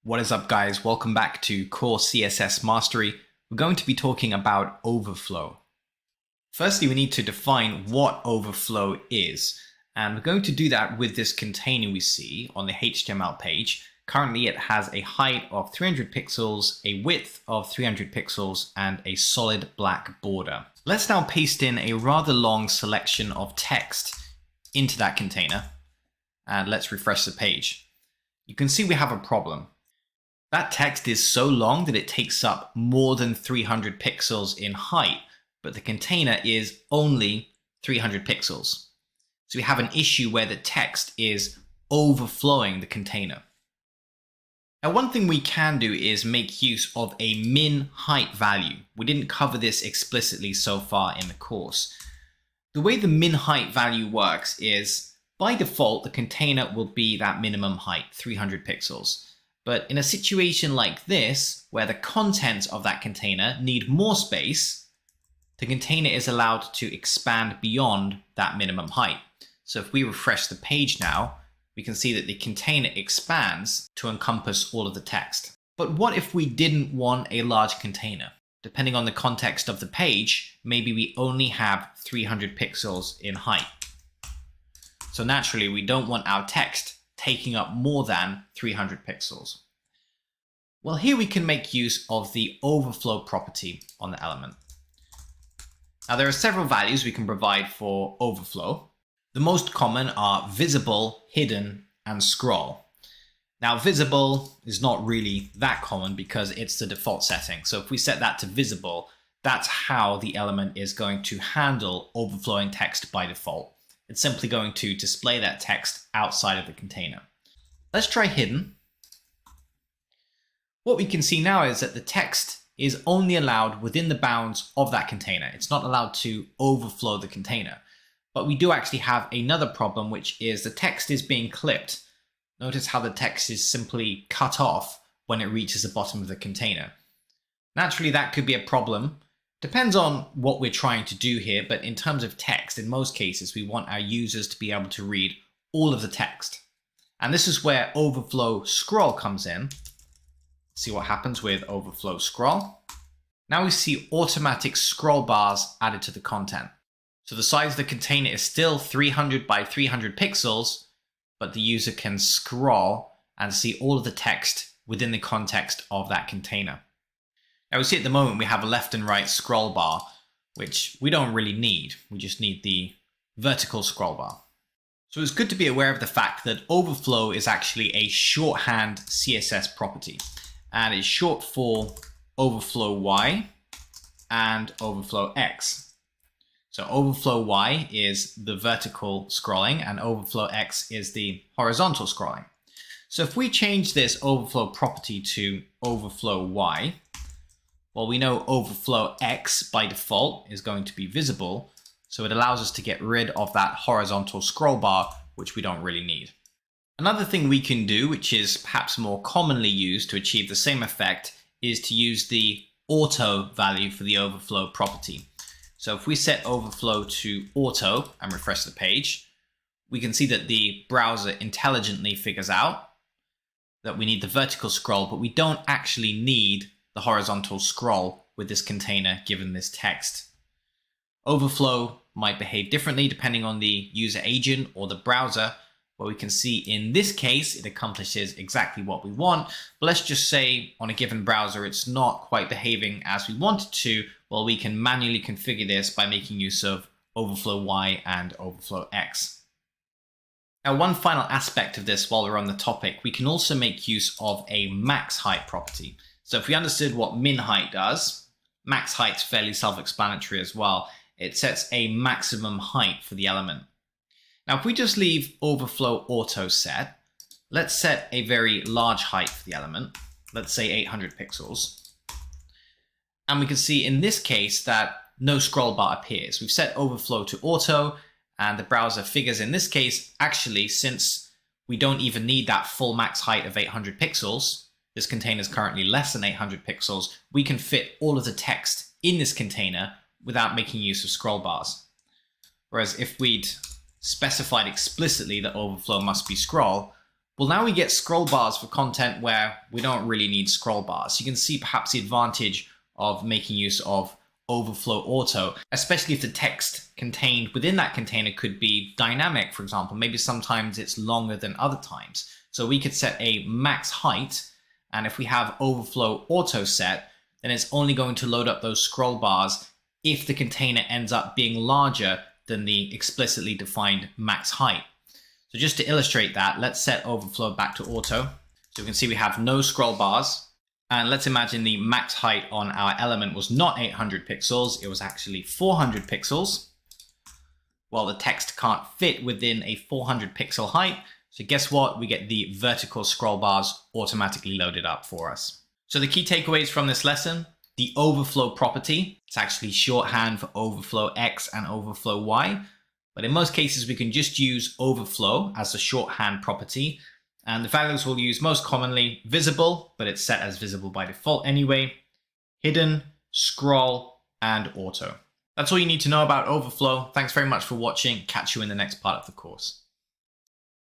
What is up, guys? Welcome back to Core CSS Mastery. We're going to be talking about overflow. Firstly, we need to define what overflow is, and we're going to do that with this container we see on the HTML page. Currently, it has a height of 300 pixels, a width of 300 pixels, and a solid black border. Let's now paste in a rather long selection of text into that container, and let's refresh the page. You can see we have a problem. That text is so long that it takes up more than 300 pixels in height, but the container is only 300 pixels. So we have an issue where the text is overflowing the container. Now, one thing we can do is make use of a min height value. We didn't cover this explicitly so far in the course. The way the min height value works is, by default, the container will be that minimum height, 300 pixels. But in a situation like this, where the contents of that container need more space, the container is allowed to expand beyond that minimum height. So if we refresh the page now, we can see that the container expands to encompass all of the text. But what if we didn't want a large container? Depending on the context of the page, maybe we only have 300 pixels in height. So naturally, we don't want our text taking up more than 300 pixels. Well, here we can make use of the overflow property on the element. Now, there are several values we can provide for overflow. The most common are visible, hidden, and scroll. Now, visible is not really that common because it's the default setting. So if we set that to visible, that's how the element is going to handle overflowing text by default. It's simply going to display that text outside of the container. Let's try hidden. What we can see now is that the text is only allowed within the bounds of that container. It's not allowed to overflow the container. But we do actually have another problem, which is the text is being clipped. Notice how the text is simply cut off when it reaches the bottom of the container. Naturally, that could be a problem. Depends on what we're trying to do here, but in terms of text, in most cases, we want our users to be able to read all of the text. And this is where overflow scroll comes in. See what happens with overflow scroll. Now we see automatic scroll bars added to the content. So the size of the container is still 300 by 300 pixels, but the user can scroll and see all of the text within the context of that container. Now we see at the moment we have a left and right scroll bar, which we don't really need. We just need the vertical scroll bar. So it's good to be aware of the fact that overflow is actually a shorthand CSS property, and it's short for Overflow-y and Overflow-x. So Overflow-y is the vertical scrolling and Overflow-x is the horizontal scrolling. So if we change this overflow property to Overflow-y, well, we know Overflow-x by default is going to be visible, so it allows us to get rid of that horizontal scroll bar, which we don't really need. Another thing we can do, which is perhaps more commonly used to achieve the same effect, is to use the auto value for the overflow property. So if we set overflow to auto and refresh the page, we can see that the browser intelligently figures out that we need the vertical scroll, but we don't actually need the horizontal scroll with this container given this text. Overflow might behave differently depending on the user agent or the browser, but we can see in this case it accomplishes exactly what we want. But let's just say on a given browser it's not quite behaving as we want it to. Well, we can manually configure this by making use of Overflow-y and Overflow-x. Now, one final aspect of this while we're on the topic, we can also make use of a max height property. So if we understood what min height does, max height's fairly self-explanatory as well. It sets a maximum height for the element. Now, if we just leave Overflow Auto set, let's set a very large height for the element. Let's say 800 pixels. And we can see in this case that no scroll bar appears. We've set Overflow to auto, and the browser figures in this case, actually, since we don't even need that full max height of 800 pixels, this container is currently less than 800 pixels, we can fit all of the text in this container without making use of scroll bars. Whereas if we'd specified explicitly that overflow must be scroll, Well, now we get scroll bars for content where we don't really need scroll bars. You can see perhaps the advantage of making use of Overflow Auto, especially if the text contained within that container could be dynamic, for example. Maybe sometimes it's longer than other times. So we could set a max height, and if we have Overflow Auto set, then it's only going to load up those scroll bars if the container ends up being larger than the explicitly defined max height. So just to illustrate that, let's set Overflow back to auto. So we can see we have no scroll bars. And let's imagine the max height on our element was not 800 pixels, it was actually 400 pixels. Well, the text can't fit within a 400 pixel height. So guess what? We get the vertical scroll bars automatically loaded up for us. So the key takeaways from this lesson: the overflow property, it's actually shorthand for Overflow-x and Overflow-y. But in most cases, we can just use overflow as a shorthand property. And the values we'll use most commonly: visible, but it's set as visible by default anyway, hidden, scroll, and auto. That's all you need to know about Overflow. Thanks very much for watching. Catch you in the next part of the course.